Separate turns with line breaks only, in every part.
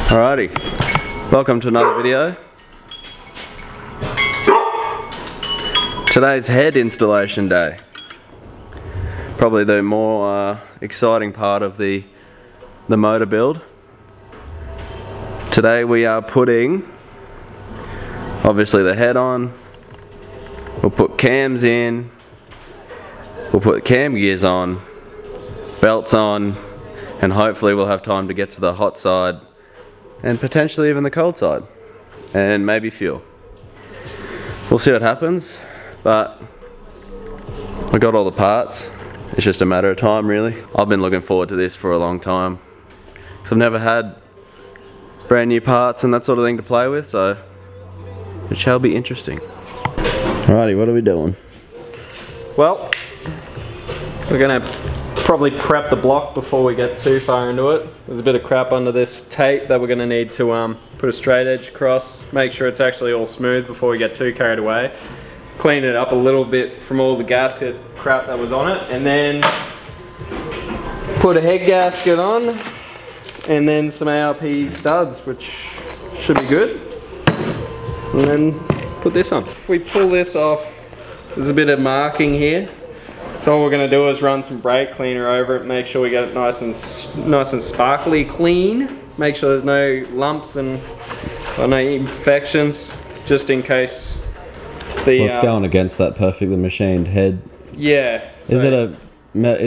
Alrighty, welcome to another video. Today's head installation day. Probably the more exciting part of the motor build. Today we are putting, obviously, the head on. We'll put cams in. We'll put cam gears on, belts on, and hopefully we'll have time to get to the hot side and potentially even the cold side, and maybe fuel. We'll see what happens, but we got all the parts. It's just a matter of time, really. I've been looking forward to this for a long time, because I've never had brand new parts and that sort of thing to play with, so it shall be interesting. Alrighty, what are we doing?
Well, we're gonna probably prep the block before we get too far into it. There's a bit of crap under this tape that we're gonna need to put a straight edge across, make sure it's actually all smooth before we get too carried away. Clean it up a little bit from all the gasket crap that was on it, and then put a head gasket on, and then some ARP studs, which should be good. And then put this on. If we pull this off, there's a bit of marking here. So all we're going to do is run some brake cleaner over it, make sure we get it nice and sparkly clean. Make sure there's no lumps and no infections, just in case the...
What's going against that perfectly machined head?
Yeah. So
is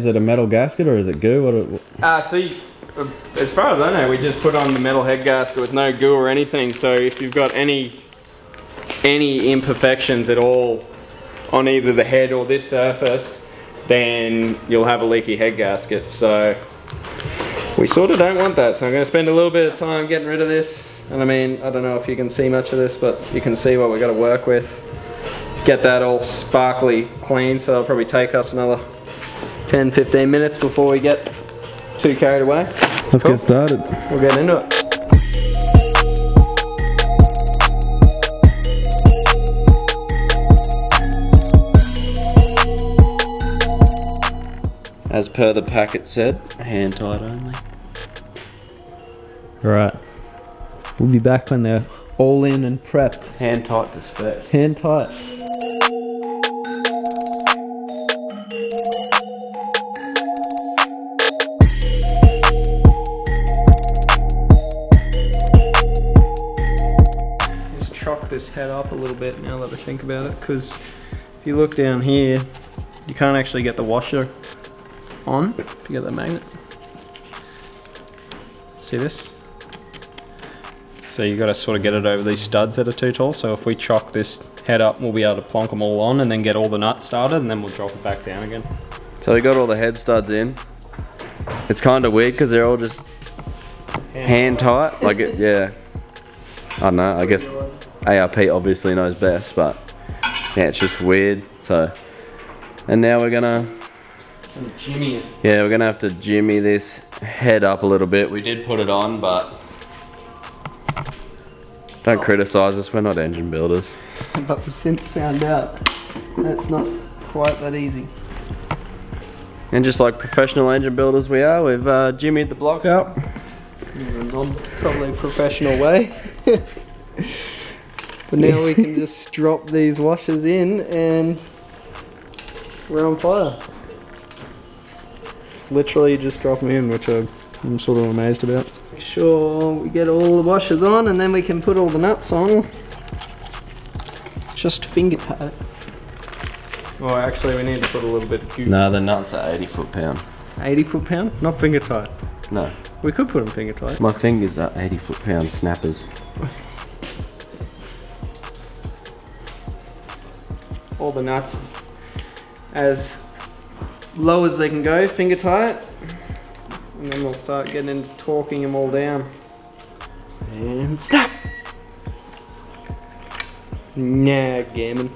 it a metal gasket or is it goo?
See, as far as I know, we just put on the metal head gasket with no goo or anything. So if you've got any imperfections at all on either the head or this surface, then you'll have a leaky head gasket. So we sort of don't want that. So I'm going to spend a little bit of time getting rid of this. And I mean, I don't know if you can see much of this, but you can see what we've got to work with. Get that all sparkly clean. So it'll probably take us another 10-15 minutes before we get too carried away.
Let's get started.
We'll get into it.
As per the packet said, hand tied only.
Right. We'll be back when they're all in and prepped.
Hand tight to spec.
Hand tight. Just chalk this head up a little bit now that I think about it, because if you look down here, you can't actually get the washer on if you get the magnet. See this? So you got to sort of get it over these studs that are too tall. So if we chock this head up, we'll be able to plonk them all on and then get all the nuts started, and then we'll drop it back down again.
So we got all the head studs in. It's kind of weird because they're all just hand tight. Like it, yeah. I don't know. I guess ARP obviously knows best, but yeah, it's just weird. So, and now we're gonna.
Jimmy it.
Yeah, we're gonna have to jimmy this head up a little bit. We did put it on, but don't criticize us, we're not engine builders.
But we've since found out that's not quite that easy.
And just like professional engine builders we are, we've jimmied the block up.
In a non-probably professional way. But now we can just drop these washers in and we're on fire. Literally just drop them in, which I'm sort of amazed about. Make sure we get all the washers on, and then we can put all the nuts on. Just finger tight. Oh, actually we need to put a little bit of goo.
No, the nuts are 80 foot-pound.
80 foot-pound? Not finger tight.
No.
We could put them finger tight.
My fingers are 80 foot-pound snappers.
All the nuts as low as they can go, finger tight, and then we'll start getting into torquing them all down. And snap! Nah, gammon.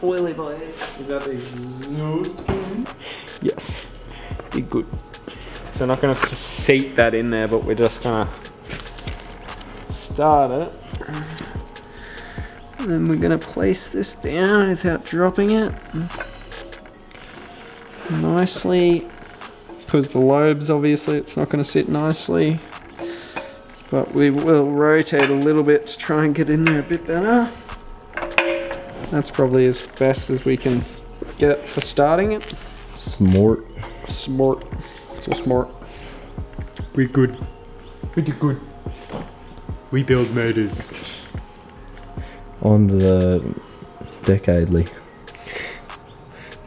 Oily boys. Is that the nose? Yes. Be good. So we're not going to seat that in there, but we're just going to start it And then we're gonna place this down without dropping it. Nicely. Because the lobes, obviously, it's not gonna sit nicely. But we will rotate a little bit to try and get in there a bit better. That's probably as best as we can get for starting it.
Smart.
Smart. So smart.
We're good. Pretty good. We build motors.
On the decadely.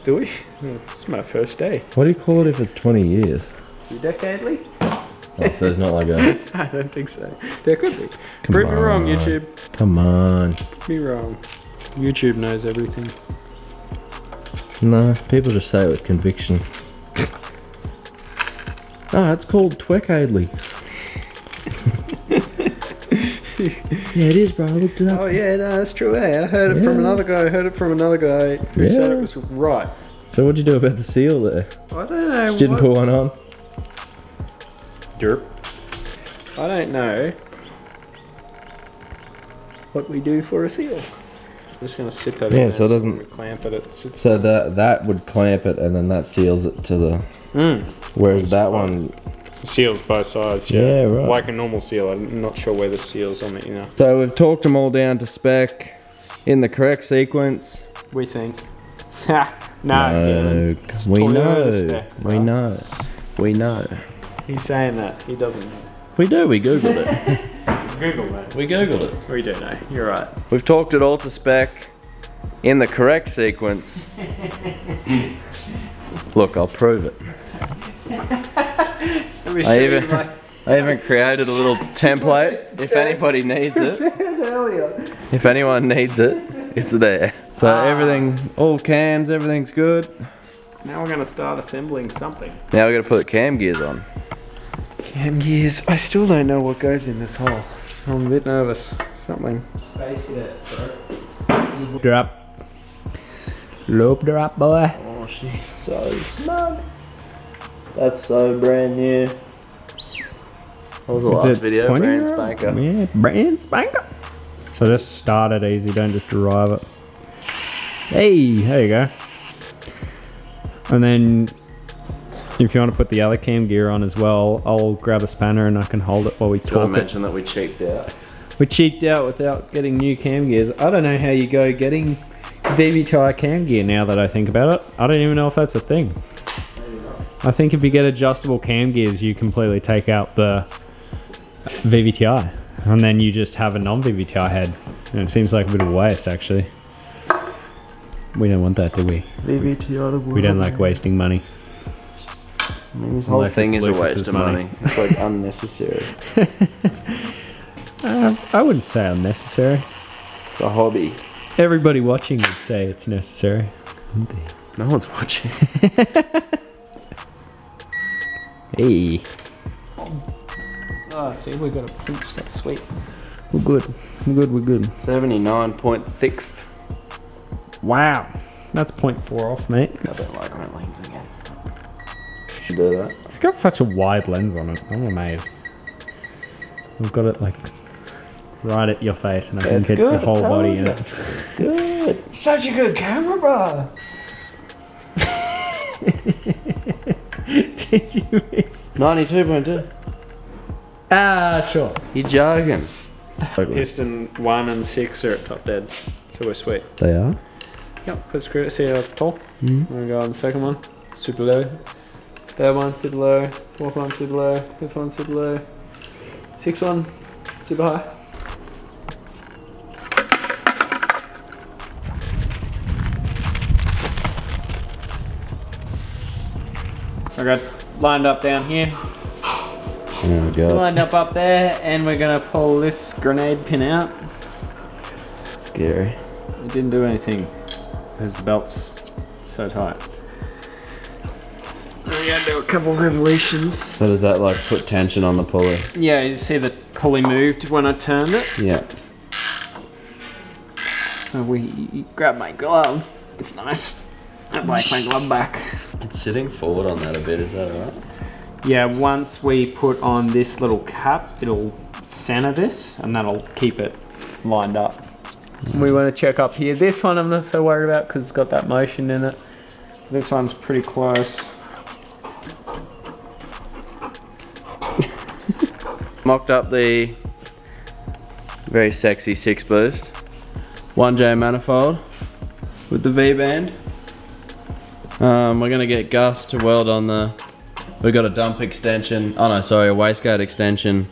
Do we? This is my first day.
What do you call it if it's 20 years?
Decadely?
Oh, so it's not like a...
I don't think so. There could be.
Come
Prove me wrong,
on.
YouTube.
Come on.
Prove me wrong. YouTube knows everything.
No, people just say it with conviction. Oh, it's called Twecadely. Yeah, it is, bro. I looked it up.
Oh yeah, no, that's true. Hey, I heard it from another guy. I heard it from another guy who said it was right.
So what'd you do about the seal there?
I don't know.
Just didn't put one on?
Derp. I don't know what we do for a seal. I'm just gonna sit that in there
so it doesn't...
when we clamp it. It sits
So that would clamp it and then that seals it to the... Whereas that one...
Seals both sides,
Yeah, right.
like a normal seal. I'm not sure where the seal's on it, you know.
So we've talked them all down to spec in the correct sequence.
We think. Ha! No,
we
Toyota
know.
spec,
We
bro.
know. We know.
He's saying that. He doesn't know.
We do, we googled it.
Google that.
We googled it.
We do know. You're right.
We've talked it all to spec in the correct sequence. Look, I'll prove it. I even created a little template if anybody needs it. If anyone needs it, it's there. So everything, all cams, everything's good.
Now we're gonna start assembling something.
Now we gotta put cam gears on.
Cam gears. I still don't know what goes in this hole. I'm a bit nervous. Something. Space it, bro.
Drop. Loop drop, boy.
Oh, she's so snug. That's so brand new. What was the last video? Brand spanker.
Yeah, brand spanker. So just start it easy, don't just drive it. Hey, there you go. And then if you want to put the other cam gear on as well, I'll grab a spanner and I can hold it while we
Do you want
talk
to
it.
mention that we cheeked out?
We cheeked out without getting new cam gears. I don't know how you go getting VVTi cam gear now that I think about it. I don't even know if that's a thing. I think if you get adjustable cam gears, you completely take out the VVTi. And then you just have a non-VVTi head. And it seems like a bit of a waste, actually. We don't want that, do we? We don't like wasting money.
I mean, this whole
Unless
thing
it's
is a waste
Lucas's
of money. It's like unnecessary.
I wouldn't say unnecessary.
It's a hobby.
Everybody watching would say it's necessary.
No one's watching.
Hey,
Oh, see, we got a pinch. That's sweet.
we're good. We're good, we're good.
79.6.
Wow. That's 0.4 off, mate.
I don't like when it leans against. Should do that.
It's got such a wide lens on it. I'm amazed. We've got it like right at your face and I can get the whole body in it.
It's good.
Such a good camera, bro.
Did you miss?
92.2.
Ah, sure.
You're joking.
Piston 1 and 6 are at top dead. So we're sweet.
They are?
Yep, let's see how it's tall. I'm gonna go on the second one. Super low. Third one, super low. Fourth one, super low. Fifth one, super low. Sixth one, super high. I got lined up down here.
Oh my god.
Lined up there, and we're gonna pull this grenade pin out.
Scary.
It didn't do anything because the belt's so tight. We're gonna do a couple revolutions.
So does that like put tension on the pulley?
Yeah, you see the pulley moved when I turned it.
Yeah.
So we grab my glove. It's nice. I like my glove back.
It's sitting forward on that a bit, is that alright?
Yeah, once we put on this little cap, it'll center this and that'll keep it lined up. And we want to check up here. This one I'm not so worried about because it's got that motion in it. This one's pretty close.
Mocked up the very sexy 6 boost 1J manifold with the V-band. We're gonna get Gus to weld on the, we've got a dump extension, oh no sorry, a wastegate extension,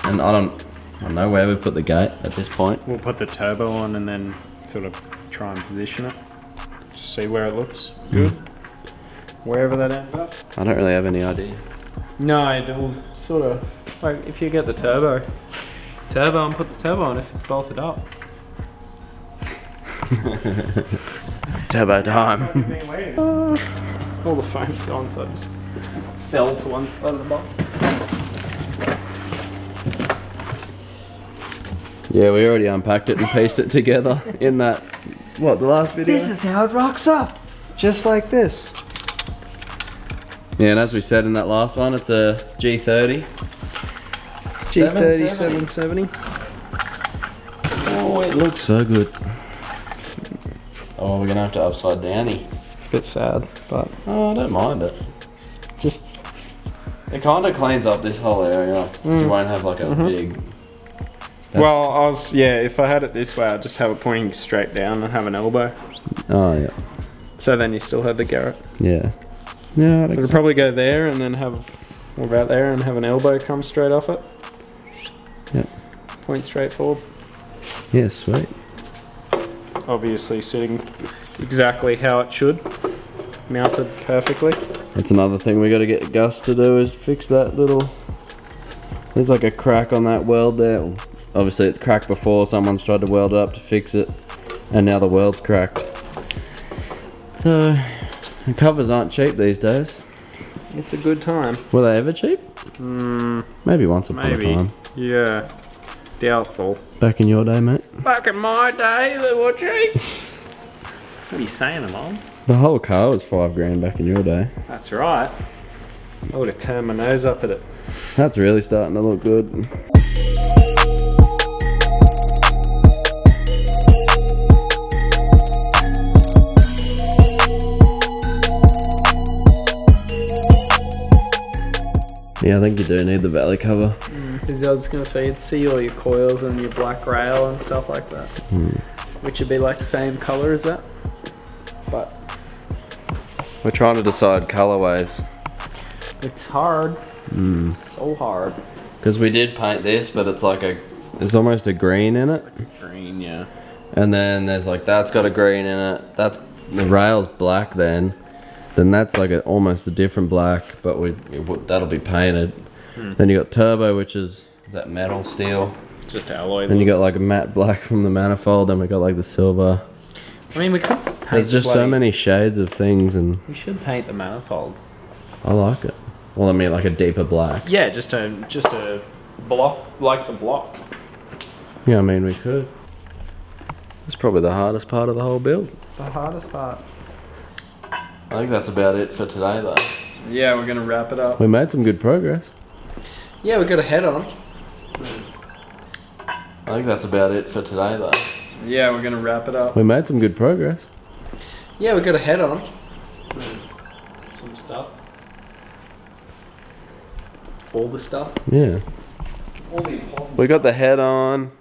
and I don't know where we put the gate at this point.
We'll put the turbo on and then sort of try and position it. Just see where it looks good. Wherever that ends up.
I don't really have any idea.
No, it'll sort of, like if you get the turbo and put the turbo on if it's bolted up.
Turbo time.
All the foam's gone, so I just fell to one side of the box.
Yeah, we already unpacked it and pieced it together in that, what, the last video?
This is how it rocks up, just like this.
Yeah, and as we said in that last one, it's a G30.
G30 770.
Oh, it looks so good. Oh, we're gonna have to upside downy.
It's a bit sad, but
oh, I don't mind it.
just
It kind of cleans up this whole area. So you won't have like a big.
well, if I had it this way, I'd just have it pointing straight down and have an elbow.
Oh yeah.
So then you still have the Garrett.
Yeah. Yeah.
I could probably go there and then have, or about there and have an elbow come straight off it.
Yeah.
Point straight forward.
Yeah, sweet.
Obviously sitting exactly how it should. Mounted perfectly.
That's another thing we got to get Gus to do is fix that little. There's like a crack on that weld there. Obviously it cracked before, someone's tried to weld it up to fix it, and now the weld's cracked. So the covers aren't cheap these days.
It's a good time.
Were they ever cheap? Maybe once upon a time.
Yeah. Doubtful.
Back in your day, mate.
Back in my day, they were cheap. What are you saying, Mom?
The whole car was $5 grand back in your day.
That's right. I would have turned my nose up at it.
That's really starting to look good. Yeah, I think you do need the valley cover.
Because I was going to say, you'd see all your coils and your black rail and stuff like that. Which would be like the same colour as that. But
we're trying to decide colorways.
it's hard. So hard.
Because we did paint this, but it's like there's almost a green in it.
Green, yeah.
And then there's like, that's got a green in it. That's, the rail's black then. Then that's like almost a different black, but that'll be painted. Then you got turbo, which is that metal steel.
Just alloy.
Then you got like a matte black from the manifold. Then we got like the silver.
I mean, we could paint
There's just so many shades of things, and
we should paint the manifold.
I like it. Well, I mean like a deeper black.
Yeah, just a block, like the block.
Yeah, I mean we could. It's probably the hardest part of the whole build.
The hardest part.
I think that's about it for today though.
Yeah, we're gonna wrap it up.
We made some good progress.
Yeah, we got a head on.
I think that's about it for today though.
Yeah, we're gonna wrap it up.
We made some good progress.
Yeah, we got a head on. Some stuff. All the stuff.
Yeah.
All the important.
We got the head on.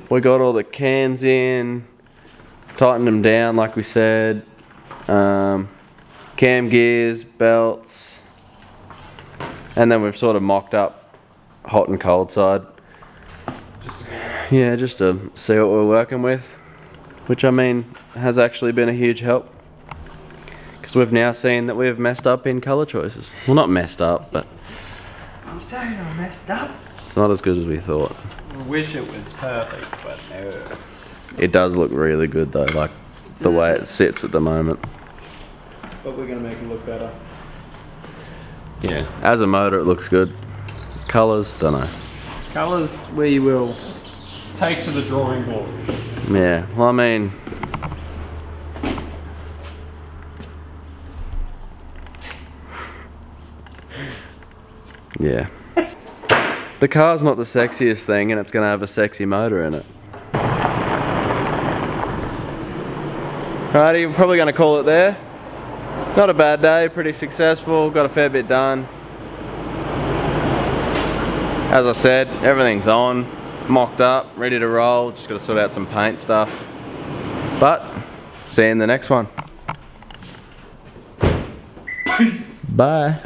We got all the cams in. Tightened them down like we said. Cam gears, belts. And then we've sort of mocked up hot and cold side. Yeah, just to see what we're working with. Which I mean, has actually been a huge help. Because we've now seen that we've messed up in colour choices. Well, not messed up, but
I'm saying I messed up.
it's not as good as we thought.
I wish it was perfect, but no.
It does look really good though, like the way it sits at the moment.
But we're gonna make it look better.
Yeah, as a motor it looks good. Colours, don't know.
Colours we will take to the drawing board.
Yeah, well I mean, yeah. The car's not the sexiest thing and it's gonna have a sexy motor in it. Alrighty, we're probably going to call it there. Not a bad day, pretty successful, got a fair bit done. As I said, everything's on, mocked up, ready to roll, just got to sort out some paint stuff. But, see you in the next one. Bye.